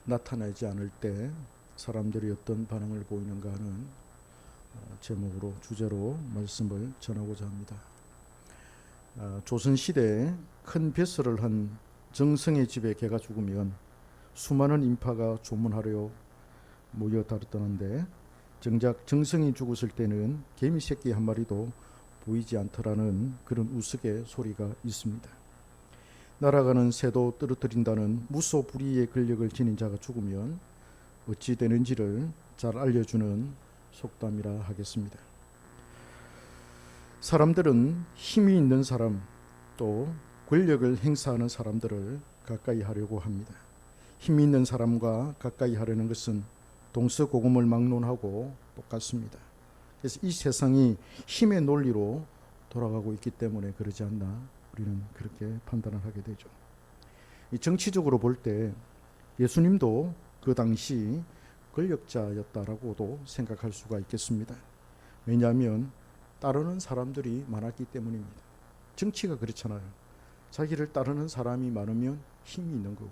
나타나지 않을 때 사람들이 어떤 반응을 보이는가 하는 제목으로 주제로 말씀을 전하고자 합니다. 조선시대에 큰 벼슬을 한 정성의 집에 개가 죽으면 수많은 인파가 조문하려 모여들었다는데, 정작 정성이 죽었을 때는 개미 새끼 한 마리도 보이지 않더라는 그런 우스갯소리가 있습니다. 날아가는 새도 떨어뜨린다는 무소불위의 권력을 지닌 자가 죽으면 어찌 되는지를 잘 알려주는 속담이라 하겠습니다. 사람들은 힘이 있는 사람, 또 권력을 행사하는 사람들을 가까이 하려고 합니다. 힘이 있는 사람과 가까이 하려는 것은 동서고금을 막론하고 똑같습니다. 그래서 이 세상이 힘의 논리로 돌아가고 있기 때문에 그러지 않나, 우리는 그렇게 판단을 하게 되죠. 정치적으로 볼 때 예수님도 그 당시 권력자였다라고도 생각할 수가 있겠습니다. 왜냐하면 따르는 사람들이 많았기 때문입니다. 정치가 그렇잖아요. 자기를 따르는 사람이 많으면 힘이 있는 거고,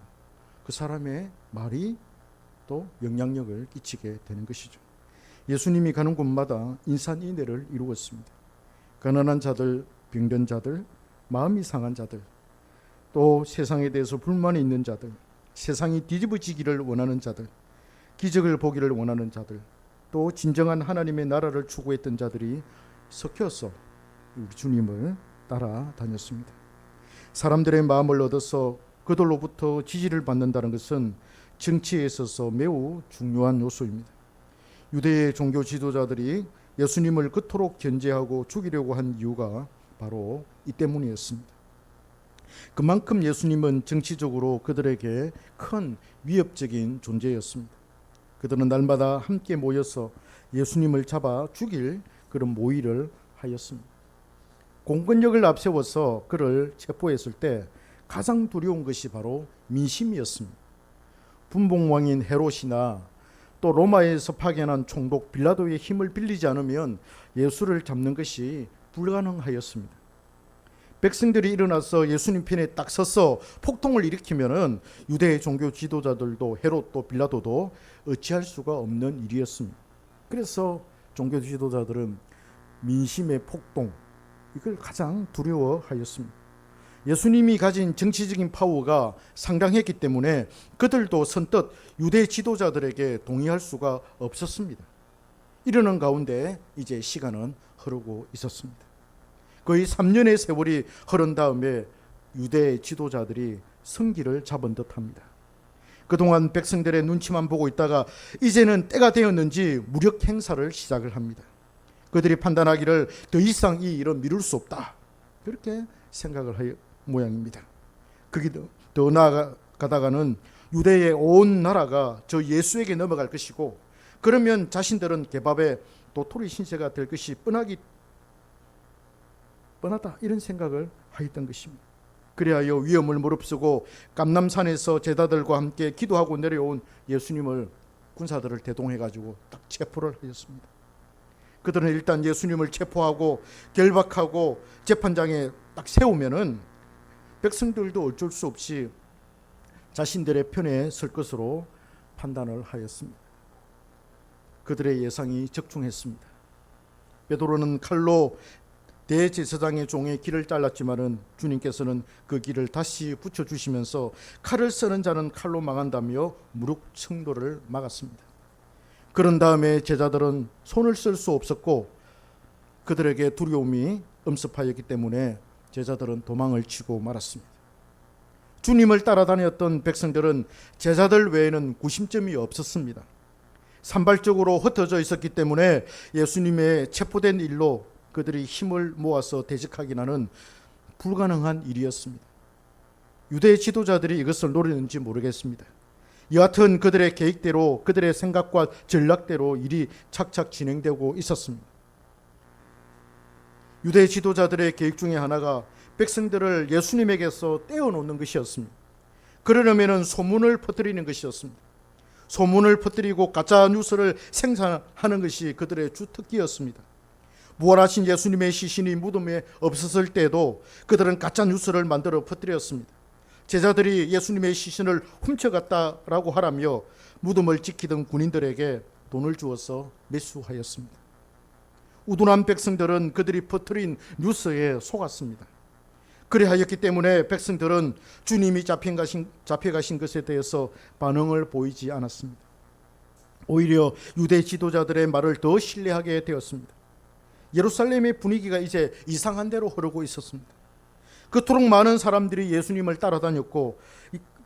그 사람의 말이 또 영향력을 끼치게 되는 것이죠. 예수님이 가는 곳마다 인산인해를 이루었습니다. 가난한 자들, 병든 자들, 마음이 상한 자들, 또 세상에 대해서 불만이 있는 자들, 세상이 뒤집어지기를 원하는 자들, 기적을 보기를 원하는 자들, 또 진정한 하나님의 나라를 추구했던 자들이 섞여서 우리 주님을 따라다녔습니다. 사람들의 마음을 얻어서 그들로부터 지지를 받는다는 것은 정치에 있어서 매우 중요한 요소입니다. 유대의 종교 지도자들이 예수님을 그토록 견제하고 죽이려고 한 이유가 바로 이 때문이었습니다. 그만큼 예수님은 정치적으로 그들에게 큰 위협적인 존재였습니다. 그들은 날마다 함께 모여서 예수님을 잡아 죽일 그런 모의를 하였습니다. 공권력을 앞세워서 그를 체포했을 때 가장 두려운 것이 바로 민심이었습니다. 분봉왕인 헤롯이나 또 로마에서 파견한 총독 빌라도의 힘을 빌리지 않으면 예수를 잡는 것이 불가능하였습니다. 백성들이 일어나서 예수님 편에 딱 서서 폭동을 일으키면은 유대 종교 지도자들도 헤롯도 빌라도도 어찌할 수가 없는 일이었습니다. 그래서 종교 지도자들은 민심의 폭동, 이걸 가장 두려워하였습니다. 예수님이 가진 정치적인 파워가 상당했기 때문에 그들도 선뜻 유대 지도자들에게 동의할 수가 없었습니다. 이러는 가운데 이제 시간은 흐르고 있었습니다. 거의 3년의 세월이 흐른 다음에 유대 지도자들이 성기를 잡은 듯합니다. 그동안 백성들의 눈치만 보고 있다가 이제는 때가 되었는지 무력 행사를 시작을 합니다. 그들이 판단하기를 더 이상 이 일은 미룰 수 없다, 그렇게 생각을 할 모양입니다. 그게 더 나아가다가는 유대의 온 나라가 저 예수에게 넘어갈 것이고, 그러면 자신들은 개밥의 도토리 신세가 될 것이 뻔하다, 이런 생각을 하였던 것입니다. 그리하여 위험을 무릅쓰고 감람산에서 제자들과 함께 기도하고 내려온 예수님을 군사들을 대동해가지고 딱 체포를 하였습니다. 그들은 일단 예수님을 체포하고 결박하고 재판장에 딱 세우면은 백성들도 어쩔 수 없이 자신들의 편에 설 것으로 판단을 하였습니다. 그들의 예상이 적중했습니다. 베드로는 칼로 대제사장의 종의 길을 잘랐지만은 주님께서는 그 길을 다시 붙여주시면서 칼을 쓰는 자는 칼로 망한다며 무력 충돌을 막았습니다. 그런 다음에 제자들은 손을 쓸 수 없었고 그들에게 두려움이 엄습하였기 때문에 제자들은 도망을 치고 말았습니다. 주님을 따라다녔던 백성들은 제자들 외에는 구심점이 없었습니다. 산발적으로 흩어져 있었기 때문에 예수님의 체포된 일로 그들이 힘을 모아서 대적하기는 불가능한 일이었습니다. 유대 지도자들이 이것을 노리는지 모르겠습니다. 여하튼 그들의 계획대로, 그들의 생각과 전략대로 일이 착착 진행되고 있었습니다. 유대 지도자들의 계획 중에 하나가 백성들을 예수님에게서 떼어놓는 것이었습니다. 그러려면 소문을 퍼뜨리는 것이었습니다. 소문을 퍼뜨리고 가짜 뉴스를 생산하는 것이 그들의 주특기였습니다. 부활하신 예수님의 시신이 무덤에 없었을 때도 그들은 가짜 뉴스를 만들어 퍼뜨렸습니다. 제자들이 예수님의 시신을 훔쳐갔다라고 하라며 무덤을 지키던 군인들에게 돈을 주어서 매수하였습니다. 우둔한 백성들은 그들이 퍼뜨린 뉴스에 속았습니다. 그래하였기 때문에 백성들은 주님이 잡혀가신 것에 대해서 반응을 보이지 않았습니다. 오히려 유대 지도자들의 말을 더 신뢰하게 되었습니다. 예루살렘의 분위기가 이제 이상한 대로 흐르고 있었습니다. 그토록 많은 사람들이 예수님을 따라다녔고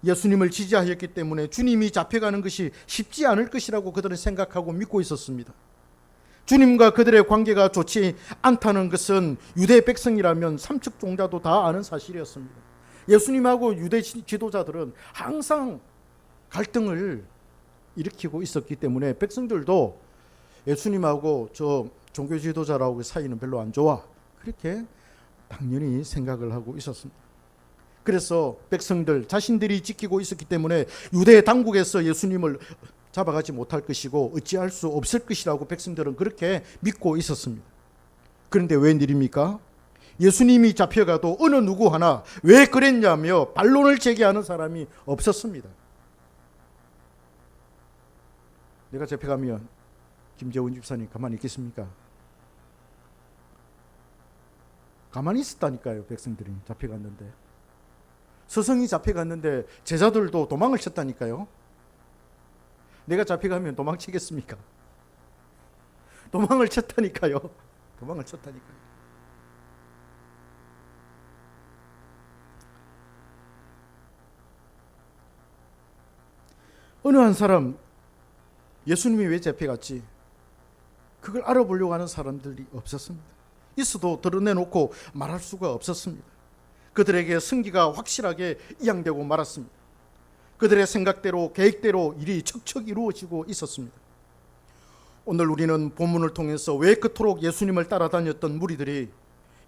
예수님을 지지하였기 때문에 주님이 잡혀가는 것이 쉽지 않을 것이라고 그들은 생각하고 믿고 있었습니다. 주님과 그들의 관계가 좋지 않다는 것은 유대 백성이라면 삼척종자도 다 아는 사실이었습니다. 예수님하고 유대 지도자들은 항상 갈등을 일으키고 있었기 때문에 백성들도 예수님하고 저 종교 지도자라고 사이는 별로 안 좋아, 그렇게 당연히 생각을 하고 있었습니다. 그래서 백성들 자신들이 지키고 있었기 때문에 유대 당국에서 예수님을 잡아가지 못할 것이고 어찌할 수 없을 것이라고 백성들은 그렇게 믿고 있었습니다. 그런데 웬일입니까? 예수님이 잡혀가도 어느 누구 하나 왜 그랬냐며 반론을 제기하는 사람이 없었습니다. 내가 잡혀가면 김재훈 집사님 가만히 있겠습니까? 가만히 있었다니까요. 백성들이 잡혀갔는데, 스승이 잡혀갔는데 제자들도 도망을 쳤다니까요. 내가 잡혀가면 도망치겠습니까? 도망을 쳤다니까요. 도망을 쳤다니까요. 어느 한 사람, 예수님이 왜 잡혀갔지? 그걸 알아보려고 하는 사람들이 없었습니다. 있어도 드러내놓고 말할 수가 없었습니다. 그들에게 승기가 확실하게 이양되고 말았습니다. 그들의 생각대로 계획대로 일이 척척 이루어지고 있었습니다. 오늘 우리는 본문을 통해서 왜 그토록 예수님을 따라다녔던 무리들이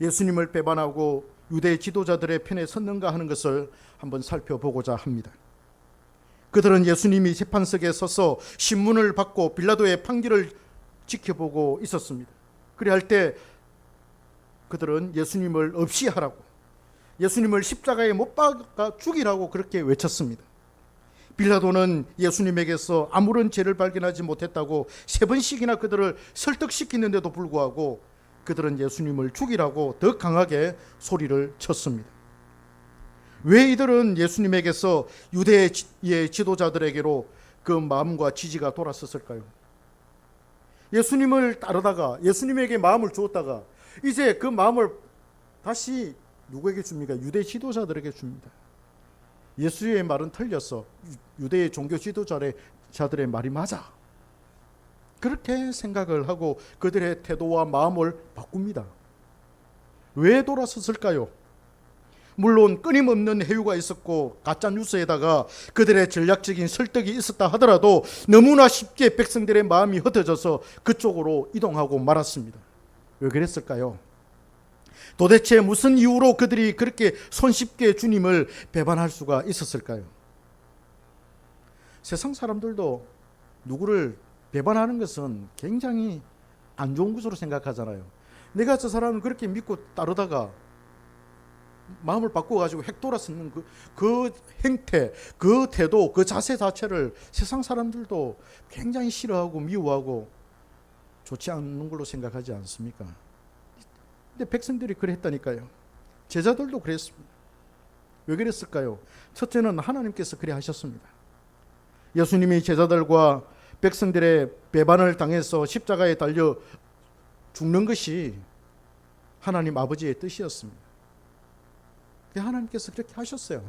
예수님을 배반하고 유대 지도자들의 편에 섰는가 하는 것을 한번 살펴보고자 합니다. 그들은 예수님이 재판석에 서서 신문을 받고 빌라도의 판결을 지켜보고 있었습니다. 그리할 때 그들은 예수님을 없이 하라고, 예수님을 십자가에 못 박아 죽이라고 그렇게 외쳤습니다. 빌라도는 예수님에게서 아무런 죄를 발견하지 못했다고 3번씩이나 그들을 설득시키는데도 불구하고 그들은 예수님을 죽이라고 더 강하게 소리를 쳤습니다. 왜 이들은 예수님에게서 유대의 지도자들에게로 그 마음과 지지가 돌았었을까요? 예수님을 따르다가 예수님에게 마음을 주었다가 이제 그 마음을 다시 누구에게 줍니까? 유대 지도자들에게 줍니다. 예수의 말은 틀렸어. 유대의 종교 지도자들의 말이 맞아. 그렇게 생각을 하고 그들의 태도와 마음을 바꿉니다. 왜 돌아섰을까요? 물론 끊임없는 해유가 있었고 가짜 뉴스에다가 그들의 전략적인 설득이 있었다 하더라도 너무나 쉽게 백성들의 마음이 흩어져서 그쪽으로 이동하고 말았습니다. 왜 그랬을까요? 도대체 무슨 이유로 그들이 그렇게 손쉽게 주님을 배반할 수가 있었을까요? 세상 사람들도 누구를 배반하는 것은 굉장히 안 좋은 것으로 생각하잖아요. 내가 저 사람을 그렇게 믿고 따르다가 마음을 바꿔가지고 핵 돌아서는 그 행태, 그 태도, 그 자세 자체를 세상 사람들도 굉장히 싫어하고 미워하고 좋지 않은 걸로 생각하지 않습니까? 근데 백성들이 그랬다니까요. 제자들도 그랬습니다. 왜 그랬을까요? 첫째는 하나님께서 그래 하셨습니다. 예수님이 제자들과 백성들의 배반을 당해서 십자가에 달려 죽는 것이 하나님 아버지의 뜻이었습니다. 하나님께서 그렇게 하셨어요.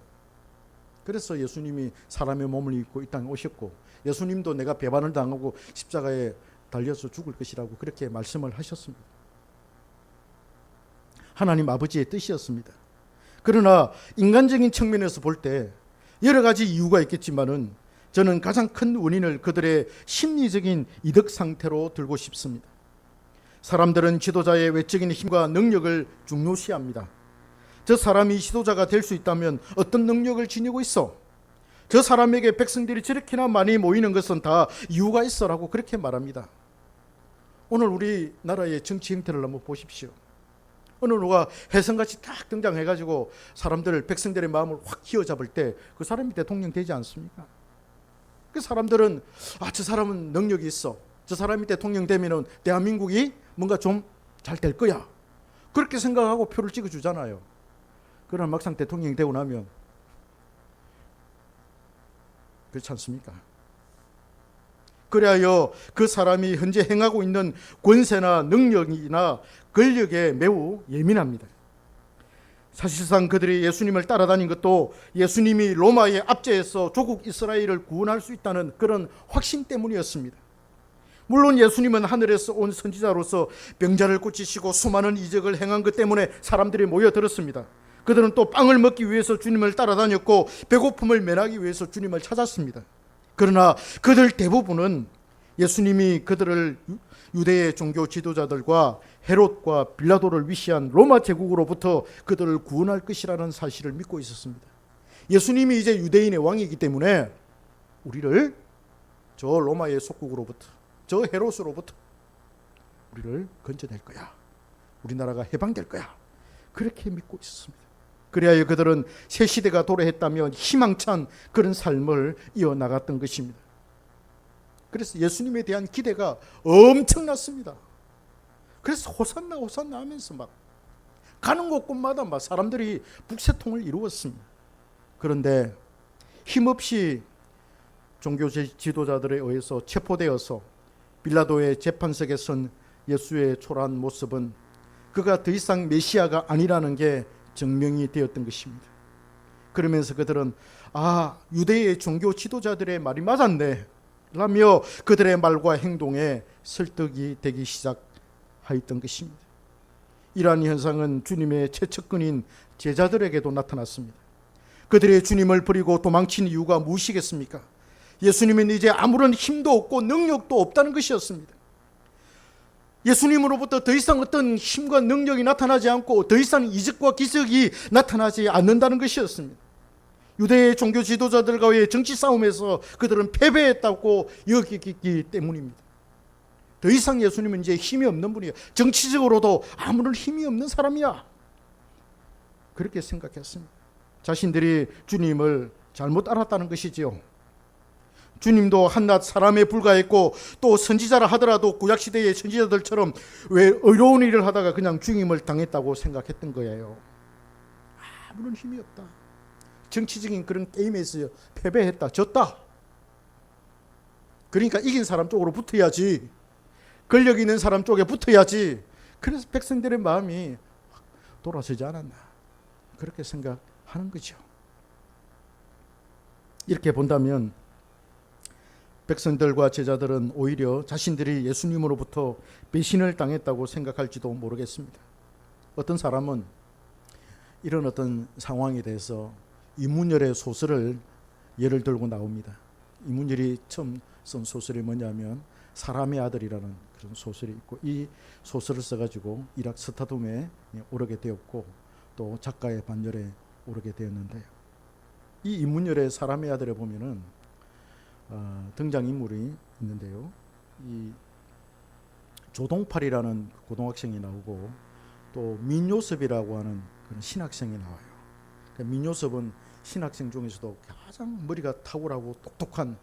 그래서 예수님이 사람의 몸을 입고 이 땅에 오셨고 예수님도 내가 배반을 당하고 십자가에 달려서 죽을 것이라고 그렇게 말씀을 하셨습니다. 하나님 아버지의 뜻이었습니다. 그러나 인간적인 측면에서 볼 때 여러 가지 이유가 있겠지만은 저는 가장 큰 원인을 그들의 심리적인 이득 상태로 들고 싶습니다. 사람들은 지도자의 외적인 힘과 능력을 중요시합니다. 저 사람이 지도자가 될 수 있다면 어떤 능력을 지니고 있어? 저 사람에게 백성들이 저렇게나 많이 모이는 것은 다 이유가 있어라고 그렇게 말합니다. 오늘 우리나라의 정치 형태를 한번 보십시오. 어느 누가 혜성같이 딱 등장해가지고 사람들, 백성들의 마음을 확 휘어잡을 때 그 사람이 대통령 되지 않습니까? 그 사람들은 저 사람은 능력이 있어, 저 사람이 대통령 되면은 대한민국이 뭔가 좀 잘 될 거야, 그렇게 생각하고 표를 찍어주잖아요. 그러나 막상 대통령이 되고 나면 그렇지 않습니까? 그래야 그 사람이 현재 행하고 있는 권세나 능력이나 권력에 매우 예민합니다. 사실상 그들이 예수님을 따라다닌 것도 예수님이 로마의 압제에서 조국 이스라엘을 구원할 수 있다는 그런 확신 때문이었습니다. 물론 예수님은 하늘에서 온 선지자로서 병자를 고치시고 수많은 이적을 행한 것 때문에 사람들이 모여들었습니다. 그들은 또 빵을 먹기 위해서 주님을 따라다녔고 배고픔을 면하기 위해서 주님을 찾았습니다. 그러나 그들 대부분은 예수님이 그들을 유대의 종교 지도자들과 헤롯과 빌라도를 위시한 로마 제국으로부터 그들을 구원할 것이라는 사실을 믿고 있었습니다. 예수님이 이제 유대인의 왕이기 때문에 우리를 저 로마의 속국으로부터, 저 헤롯으로부터 우리를 건져낼 거야, 우리나라가 해방될 거야, 그렇게 믿고 있었습니다. 그래야 그들은 새 시대가 도래했다면 희망찬 그런 삶을 이어나갔던 것입니다. 그래서 예수님에 대한 기대가 엄청났습니다. 그래서 호산나 호산나 하면서 막 가는 곳곳마다 막 사람들이 북새통을 이루었습니다. 그런데 힘없이 종교 지도자들에 의해서 체포되어서 빌라도의 재판석에 선 예수의 초라한 모습은 그가 더 이상 메시아가 아니라는 게 증명이 되었던 것입니다. 그러면서 그들은 유대의 종교 지도자들의 말이 맞았네 라며 그들의 말과 행동에 설득이 되기 시작하였던 것입니다. 이러한 현상은 주님의 최측근인 제자들에게도 나타났습니다. 그들의 주님을 버리고 도망친 이유가 무엇이겠습니까? 예수님은 이제 아무런 힘도 없고 능력도 없다는 것이었습니다. 예수님으로부터 더 이상 어떤 힘과 능력이 나타나지 않고 더 이상 이적과 기적이 나타나지 않는다는 것이었습니다. 유대의 종교 지도자들과의 정치 싸움에서 그들은 패배했다고 여기기 때문입니다. 더 이상 예수님은 이제 힘이 없는 분이야, 정치적으로도 아무런 힘이 없는 사람이야, 그렇게 생각했습니다. 자신들이 주님을 잘못 알았다는 것이지요. 주님도 한낱 사람에 불과했고 또 선지자라 하더라도 구약시대의 선지자들처럼 왜 어려운 일을 하다가 그냥 죽임을 당했다고 생각했던 거예요. 아무런 힘이 없다, 정치적인 그런 게임에서 패배했다, 졌다, 그러니까 이긴 사람 쪽으로 붙어야지, 권력 있는 사람 쪽에 붙어야지. 그래서 백성들의 마음이 돌아서지 않았나, 그렇게 생각하는 거죠. 이렇게 본다면 백성들과 제자들은 오히려 자신들이 예수님으로부터 배신을 당했다고 생각할지도 모르겠습니다. 어떤 사람은 이런 어떤 상황에 대해서 이문열의 소설을 예를 들고 나옵니다. 이문열이 처음 쓴 소설이 뭐냐면 사람의 아들이라는 그런 소설이 있고, 이 소설을 써가지고 이락 스타둠에 오르게 되었고 또 작가의 반열에 오르게 되었는데요. 이 이문열의 사람의 아들에 보면은 등장인물이 있는데요. 이 조동팔이라는 고등학생이 나오고 또 민요섭이라고 하는 그런 신학생이 나와요. 그러니까 민요섭은 신학생 중에서도 가장 머리가 탁월하고 똑똑한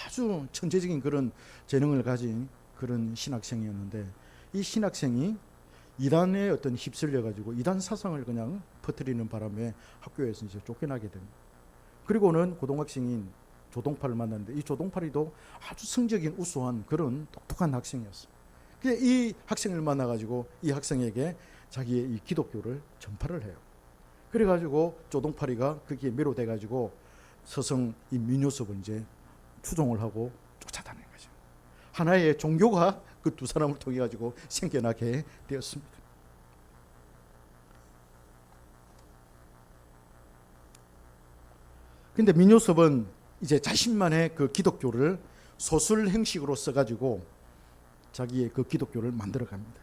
아주 천재적인 그런 재능을 가진 그런 신학생이었는데, 이 신학생이 이단에 어떤 휩쓸려 가지고 이단 사상을 그냥 퍼뜨리는 바람에 학교에서 이제 쫓겨나게 됩니다. 그리고는 고등학생인 조동팔을 만났는데, 이 조동팔이도 아주 성적인 우수한 그런 똑똑한 학생이었어요. 이 학생을 만나가지고 이 학생에게 자기의 이 기독교를 전파를 해요. 그래가지고 조동팔이가 거기에 매료돼가지고 서성 이 민요섭을 이제 추종을 하고 쫓아다니는 거죠. 하나의 종교가 그 두 사람을 통해 가지고 생겨나게 되었습니다. 근데 민요섭은 이제 자신만의 그 기독교를 소설 형식으로 써가지고 자기의 그 기독교를 만들어 갑니다.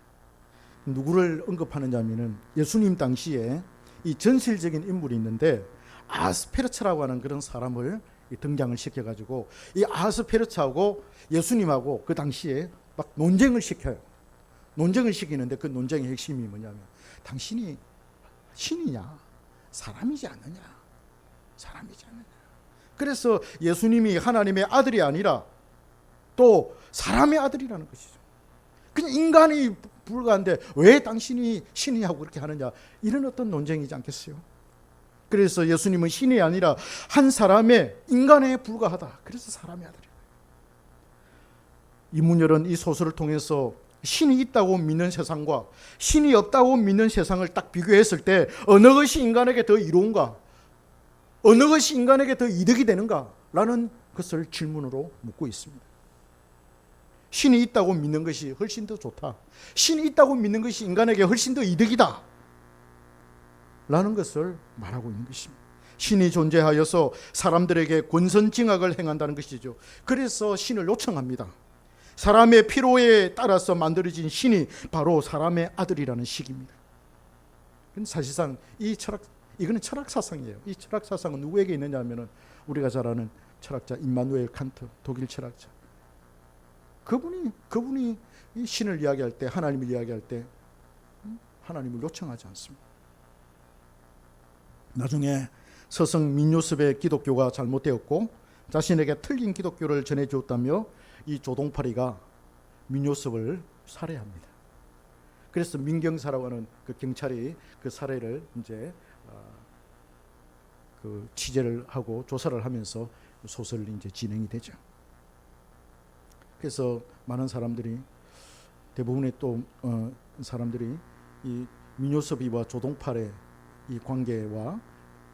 누구를 언급하느냐 하면은 예수님 당시에 이 전설적인 인물이 있는데 아스페르처라고 하는 그런 사람을 등장을 시켜가지고 이 아스페르처하고 예수님하고 그 당시에 막 논쟁을 시켜요. 논쟁을 시키는데 그 논쟁의 핵심이 뭐냐면 당신이 신이냐 사람이지 않느냐, 사람이지 않느냐. 그래서 예수님이 하나님의 아들이 아니라 또 사람의 아들이라는 것이죠. 그냥 인간이 불과한데 왜 당신이 신이냐고 그렇게 하느냐, 이런 어떤 논쟁이지 않겠어요? 그래서 예수님은 신이 아니라 한 사람의 인간에 불과하다. 그래서 사람의 아들이에요. 이문열은 이 소설을 통해서 신이 있다고 믿는 세상과 신이 없다고 믿는 세상을 딱 비교했을 때 어느 것이 인간에게 더 이로운가, 어느 것이 인간에게 더 이득이 되는가 라는 것을 질문으로 묻고 있습니다. 신이 있다고 믿는 것이 훨씬 더 좋다, 신이 있다고 믿는 것이 인간에게 훨씬 더 이득이다 라는 것을 말하고 있는 것입니다. 신이 존재하여서 사람들에게 권선징악을 행한다는 것이죠. 그래서 신을 요청합니다. 사람의 필요에 따라서 만들어진 신이 바로 사람의 아들이라는 식입니다. 사실상 이거는 철학 사상이에요. 이 철학 사상은 누구에게 있느냐 하면은 우리가 잘 아는 철학자 임마누엘 칸트, 독일 철학자. 그분이 이 신을 이야기할 때, 하나님을 이야기할 때 하나님을 요청하지 않습니다. 나중에 서성 민요섭의 기독교가 잘못되었고 자신에게 틀린 기독교를 전해주었다며 이 조동파리가 민요섭을 살해합니다. 그래서 민경사라고 하는 그 경찰이 그 사례를 이제 그 취재를 하고 조사를 하면서 소설이 이제 진행이 되죠. 그래서 많은 사람들이, 대부분의 또 사람들이 이 민요섭이와 조동팔의 이 관계와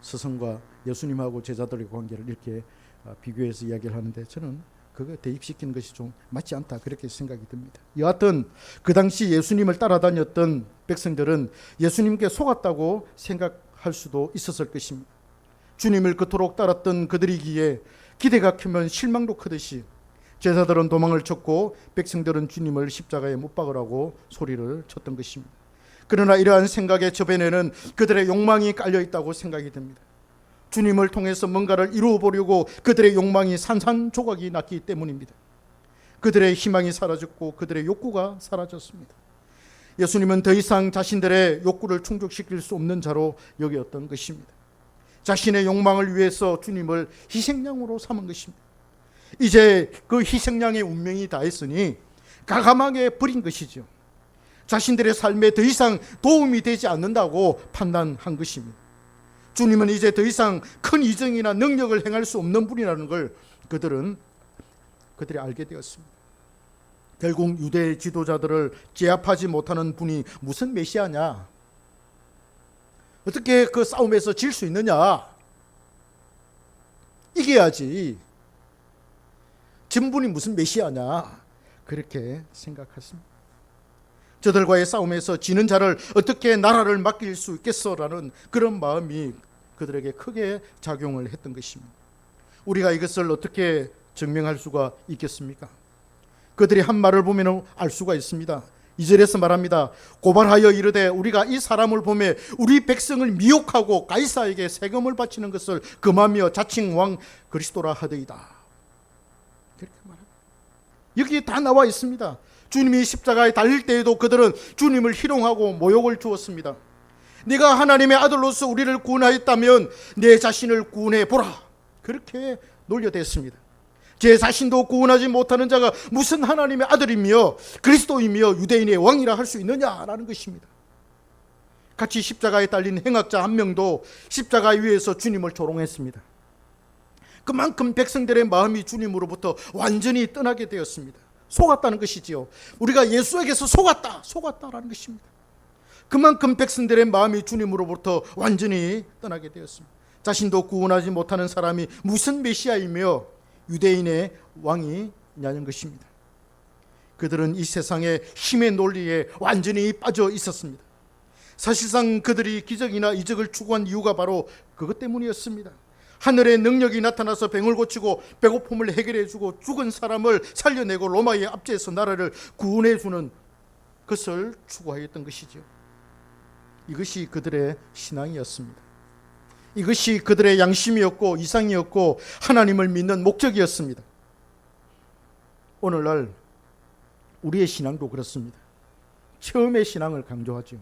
스승과 예수님하고 제자들의 관계를 이렇게 비교해서 이야기를 하는데 저는 그거 대입시키는 것이 좀 맞지 않다, 그렇게 생각이 듭니다. 여하튼 그 당시 예수님을 따라다녔던 백성들은 예수님께 속았다고 생각할 수도 있었을 것입니다. 주님을 그토록 따랐던 그들이기에 기대가 크면 실망도 크듯이 제자들은 도망을 쳤고 백성들은 주님을 십자가에 못 박으라고 소리를 쳤던 것입니다. 그러나 이러한 생각의 저변에는 그들의 욕망이 깔려 있다고 생각이 듭니다. 주님을 통해서 뭔가를 이루어 보려고 그들의 욕망이 산산조각이 났기 때문입니다. 그들의 희망이 사라졌고 그들의 욕구가 사라졌습니다. 예수님은 더 이상 자신들의 욕구를 충족시킬 수 없는 자로 여겼던 것입니다. 자신의 욕망을 위해서 주님을 희생양으로 삼은 것입니다. 이제 그 희생양의 운명이 다했으니 가감하게 버린 것이죠. 자신들의 삶에 더 이상 도움이 되지 않는다고 판단한 것입니다. 주님은 이제 더 이상 큰 이정이나 능력을 행할 수 없는 분이라는 걸 그들이 알게 되었습니다. 결국 유대 지도자들을 제압하지 못하는 분이 무슨 메시아냐, 어떻게 그 싸움에서 질 수 있느냐, 이겨야지, 진분이 무슨 메시아냐, 그렇게 생각했습니다. 저들과의 싸움에서 지는 자를 어떻게 나라를 맡길 수 있겠어라는 그런 마음이 그들에게 크게 작용을 했던 것입니다. 우리가 이것을 어떻게 증명할 수가 있겠습니까? 그들이 한 말을 보면 알 수가 있습니다. 2절에서 말합니다. 고발하여 이르되 우리가 이 사람을 보매 우리 백성을 미혹하고 가이사에게 세금을 바치는 것을 금하며 자칭 왕 그리스도라 하더이다. 그렇게 말합니다. 여기 다 나와 있습니다. 주님이 십자가에 달릴 때에도 그들은 주님을 희롱하고 모욕을 주었습니다. 네가 하나님의 아들로서 우리를 구원하였다면 내 자신을 구원해 보라, 그렇게 놀려댔습니다. 제 자신도 구원하지 못하는 자가 무슨 하나님의 아들이며 그리스도이며 유대인의 왕이라 할 수 있느냐라는 것입니다. 같이 십자가에 달린 행악자 한 명도 십자가 위에서 주님을 조롱했습니다. 그만큼 백성들의 마음이 주님으로부터 완전히 떠나게 되었습니다. 속았다는 것이지요. 우리가 예수에게서 속았다라는 것입니다. 그만큼 백성들의 마음이 주님으로부터 완전히 떠나게 되었습니다. 자신도 구원하지 못하는 사람이 무슨 메시아이며 유대인의 왕이냐는 것입니다. 그들은 이 세상의 힘의 논리에 완전히 빠져 있었습니다. 사실상 그들이 기적이나 이적을 추구한 이유가 바로 그것 때문이었습니다. 하늘의 능력이 나타나서 병을 고치고 배고픔을 해결해주고 죽은 사람을 살려내고 로마의 압제에서 나라를 구원해주는 것을 추구하였던 것이죠. 이것이 그들의 신앙이었습니다. 이것이 그들의 양심이었고 이상이었고 하나님을 믿는 목적이었습니다. 오늘날 우리의 신앙도 그렇습니다. 체험의 신앙을 강조하죠.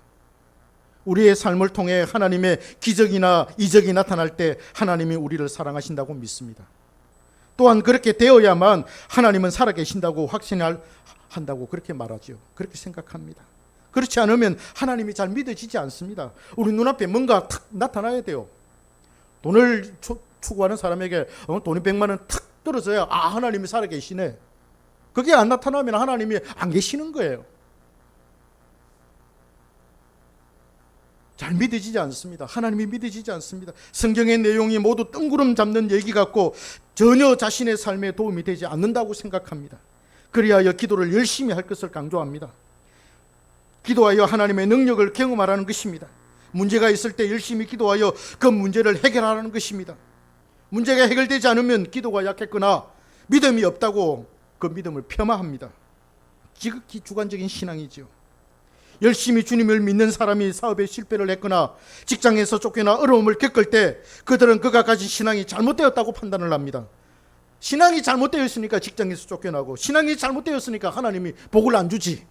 우리의 삶을 통해 하나님의 기적이나 이적이 나타날 때 하나님이 우리를 사랑하신다고 믿습니다. 또한 그렇게 되어야만 하나님은 살아계신다고 확신한다고 그렇게 말하죠. 그렇게 생각합니다. 그렇지 않으면 하나님이 잘 믿어지지 않습니다. 우리 눈앞에 뭔가 탁 나타나야 돼요. 돈을 추구하는 사람에게 돈이 100만 원 탁 떨어져야 하나님이 살아계시네. 그게 안 나타나면 하나님이 안 계시는 거예요. 잘 믿어지지 않습니다. 하나님이 믿어지지 않습니다. 성경의 내용이 모두 뜬구름 잡는 얘기 같고 전혀 자신의 삶에 도움이 되지 않는다고 생각합니다. 그리하여 기도를 열심히 할 것을 강조합니다. 기도하여 하나님의 능력을 경험하라는 것입니다. 문제가 있을 때 열심히 기도하여 그 문제를 해결하라는 것입니다. 문제가 해결되지 않으면 기도가 약했거나 믿음이 없다고 그 믿음을 폄하합니다. 지극히 주관적인 신앙이죠. 열심히 주님을 믿는 사람이 사업에 실패를 했거나 직장에서 쫓겨나 어려움을 겪을 때 그들은 그가 가진 신앙이 잘못되었다고 판단을 합니다. 신앙이 잘못되었으니까 직장에서 쫓겨나고 신앙이 잘못되었으니까 하나님이 복을 안 주지.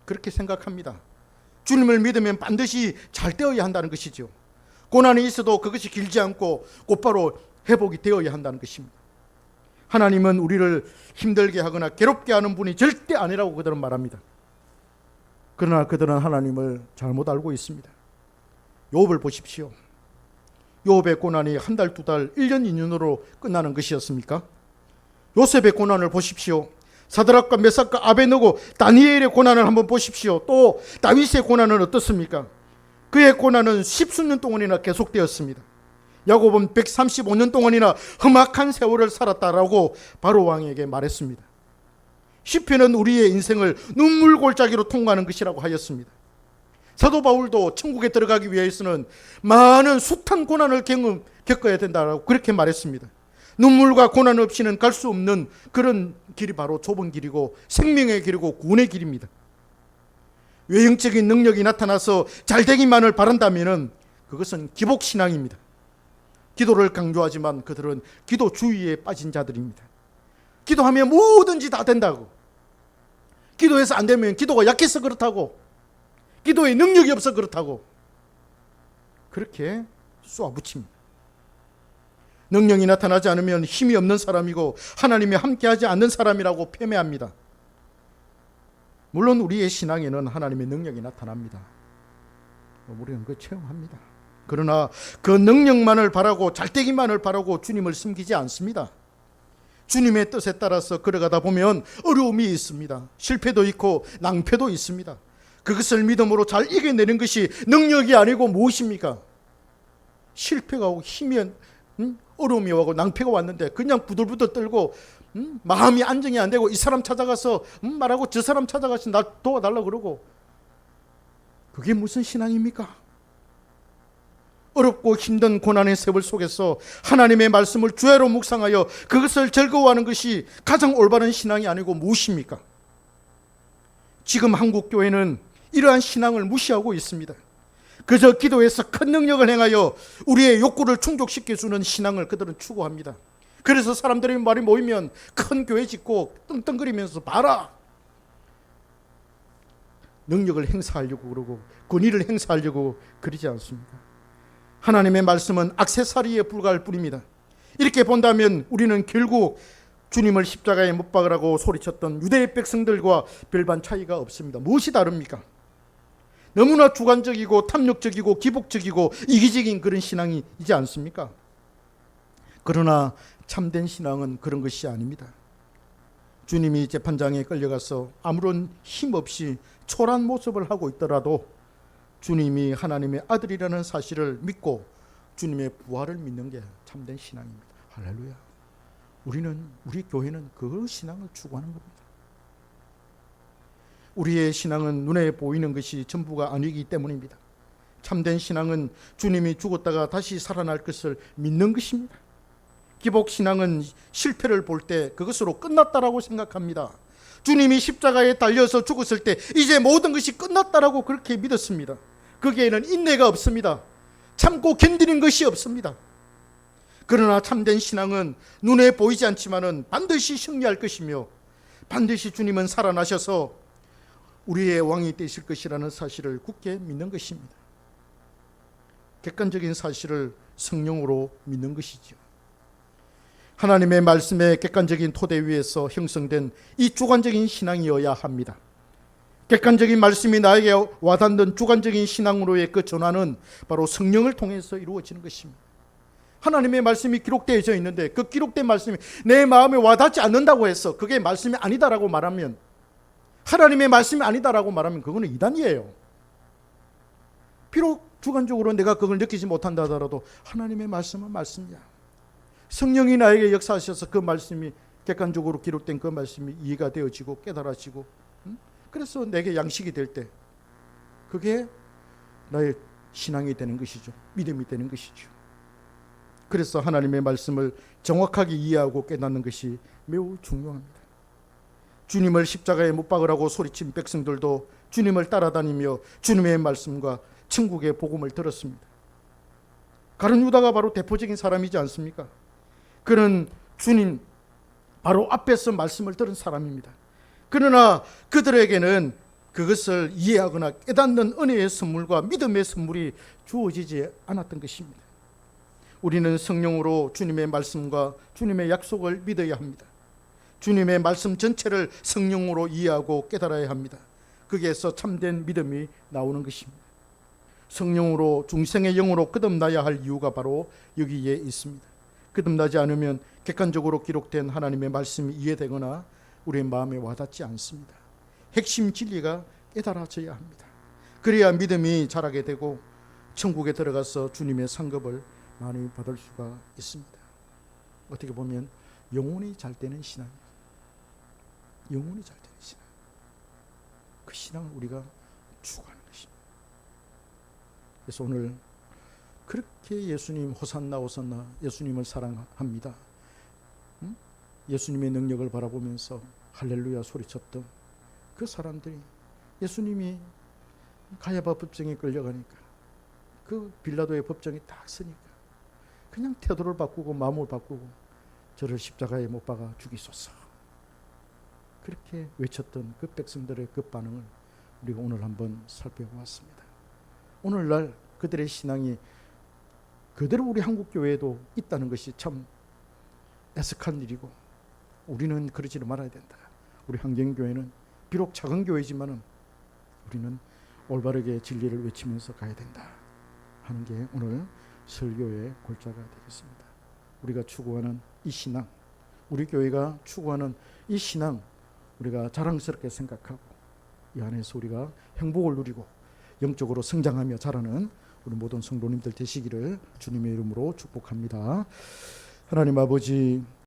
그렇게 생각합니다. 주님을 믿으면 반드시 잘 되어야 한다는 것이죠. 고난이 있어도 그것이 길지 않고 곧바로 회복이 되어야 한다는 것입니다. 하나님은 우리를 힘들게 하거나 괴롭게 하는 분이 절대 아니라고 그들은 말합니다. 그러나 그들은 하나님을 잘못 알고 있습니다. 욥을 보십시오. 욥의 고난이 한 달, 두 달, 1년, 2년으로 끝나는 것이었습니까? 요셉의 고난을 보십시오. 사드락과 메삭과 아베느고 다니엘의 고난을 한번 보십시오. 또 다윗의 고난은 어떻습니까? 그의 고난은 10수년 동안이나 계속되었습니다. 야곱은 135년 동안이나 험악한 세월을 살았다라고 바로 왕에게 말했습니다. 시편은 우리의 인생을 눈물 골짜기로 통과하는 것이라고 하였습니다. 사도 바울도 천국에 들어가기 위해서는 많은 숱한 고난을 겪어야 된다고 그렇게 말했습니다. 눈물과 고난 없이는 갈 수 없는 그런 길이 바로 좁은 길이고 생명의 길이고 구원의 길입니다. 외형적인 능력이 나타나서 잘되기만을 바란다면 그것은 기복신앙입니다. 기도를 강조하지만 그들은 기도 주의에 빠진 자들입니다. 기도하면 뭐든지 다 된다고, 기도해서 안 되면 기도가 약해서 그렇다고, 기도에 능력이 없어 그렇다고 그렇게 쏘아붙입니다. 능력이 나타나지 않으면 힘이 없는 사람이고 하나님이 함께하지 않는 사람이라고 폄훼합니다. 물론 우리의 신앙에는 하나님의 능력이 나타납니다. 우리는 그걸 체험합니다. 그러나 그 능력만을 바라고 잘되기만을 바라고 주님을 숨기지 않습니다. 주님의 뜻에 따라서 걸어가다 보면 어려움이 있습니다. 실패도 있고 낭패도 있습니다. 그것을 믿음으로 잘 이겨내는 것이 능력이 아니고 무엇입니까? 실패가 오고 힘이 어려움이 오고 낭패가 왔는데 그냥 부들부들 떨고 마음이 안정이 안 되고 이 사람 찾아가서 말하고 저 사람 찾아가서 나 도와달라고 그러고, 그게 무슨 신앙입니까? 어렵고 힘든 고난의 세월 속에서 하나님의 말씀을 주야로 묵상하여 그것을 즐거워하는 것이 가장 올바른 신앙이 아니고 무엇입니까? 지금 한국 교회는 이러한 신앙을 무시하고 있습니다. 그저 기도해서 큰 능력을 행하여 우리의 욕구를 충족시켜주는 신앙을 그들은 추구합니다. 그래서 사람들이 말이 모이면 큰 교회 짓고 떵떵거리면서 봐라, 능력을 행사하려고 그러고 권위를 행사하려고 그러지 않습니다. 하나님의 말씀은 액세서리에 불과할 뿐입니다. 이렇게 본다면 우리는 결국 주님을 십자가에 못 박으라고 소리쳤던 유대의 백성들과 별반 차이가 없습니다. 무엇이 다릅니까? 너무나 주관적이고 탐욕적이고 기복적이고 이기적인 그런 신앙이지 않습니까? 그러나 참된 신앙은 그런 것이 아닙니다. 주님이 재판장에 끌려가서 아무런 힘 없이 초라한 모습을 하고 있더라도 주님이 하나님의 아들이라는 사실을 믿고 주님의 부활을 믿는 게 참된 신앙입니다. 할렐루야. 우리 교회는 그 신앙을 추구하는 겁니다. 우리의 신앙은 눈에 보이는 것이 전부가 아니기 때문입니다. 참된 신앙은 주님이 죽었다가 다시 살아날 것을 믿는 것입니다. 기복신앙은 실패를 볼 때 그것으로 끝났다라고 생각합니다. 주님이 십자가에 달려서 죽었을 때 이제 모든 것이 끝났다라고 그렇게 믿었습니다. 거기에는 인내가 없습니다. 참고 견디는 것이 없습니다. 그러나 참된 신앙은 눈에 보이지 않지만은 반드시 승리할 것이며 반드시 주님은 살아나셔서 우리의 왕이 되실 것이라는 사실을 굳게 믿는 것입니다. 객관적인 사실을 성령으로 믿는 것이죠. 하나님의 말씀의 객관적인 토대 위에서 형성된 이 주관적인 신앙이어야 합니다. 객관적인 말씀이 나에게 와닿는 주관적인 신앙으로의 그 전환은 바로 성령을 통해서 이루어지는 것입니다. 하나님의 말씀이 기록되어져 있는데 그 기록된 말씀이 내 마음에 와닿지 않는다고 해서 그게 말씀이 아니다라고 말하면, 하나님의 말씀이 아니다라고 말하면 그거는 이단이에요. 비록 주관적으로 내가 그걸 느끼지 못한다 하더라도 하나님의 말씀은 말씀이야. 성령이 나에게 역사하셔서 그 말씀이 객관적으로 기록된 그 말씀이 이해가 되어지고 깨달아지고, 그래서 내게 양식이 될 때 그게 나의 신앙이 되는 것이죠. 믿음이 되는 것이죠. 그래서 하나님의 말씀을 정확하게 이해하고 깨닫는 것이 매우 중요합니다. 주님을 십자가에 못 박으라고 소리친 백성들도 주님을 따라다니며 주님의 말씀과 천국의 복음을 들었습니다. 가룟 유다가 바로 대표적인 사람이지 않습니까? 그는 주님 바로 앞에서 말씀을 들은 사람입니다. 그러나 그들에게는 그것을 이해하거나 깨닫는 은혜의 선물과 믿음의 선물이 주어지지 않았던 것입니다. 우리는 성령으로 주님의 말씀과 주님의 약속을 믿어야 합니다. 주님의 말씀 전체를 성령으로 이해하고 깨달아야 합니다. 거기에서 참된 믿음이 나오는 것입니다. 성령으로 중생의 영으로 거듭나야 할 이유가 바로 여기에 있습니다. 거듭나지 않으면 객관적으로 기록된 하나님의 말씀이 이해되거나 우리의 마음에 와닿지 않습니다. 핵심 진리가 깨달아져야 합니다. 그래야 믿음이 자라게 되고 천국에 들어가서 주님의 상급을 많이 받을 수가 있습니다. 어떻게 보면 영혼이 잘 되는 신앙입니다. 영혼이 잘 되는 신앙. 그 신앙을 우리가 추구하는 것입니다. 그래서 오늘 그렇게 예수님 호산나 호산나 예수님을 사랑합니다. 예수님의 능력을 바라보면서 할렐루야 소리쳤던 그 사람들이 예수님이 가야바 법정에 끌려가니까 그 빌라도의 법정이 딱 서니까 그냥 태도를 바꾸고 마음을 바꾸고 저를 십자가에 못 박아 죽이소서 그렇게 외쳤던 그 백성들의 그 반응을 우리가 오늘 한번 살펴보았습니다. 오늘날 그들의 신앙이 그대로 우리 한국교회에도 있다는 것이 참 애석한 일이고 우리는 그러지는 말아야 된다. 우리 한경교회는 비록 작은 교회지만은 우리는 올바르게 진리를 외치면서 가야 된다 하는 게 오늘 설교의 골자가 되겠습니다. 우리가 추구하는 이 신앙, 우리 교회가 추구하는 이 신앙 우리가 자랑스럽게 생각하고 이 안에서 우리가 행복을 누리고 영적으로 성장하며 자라는 우리 모든 성도님들 되시기를 주님의 이름으로 축복합니다. 하나님 아버지,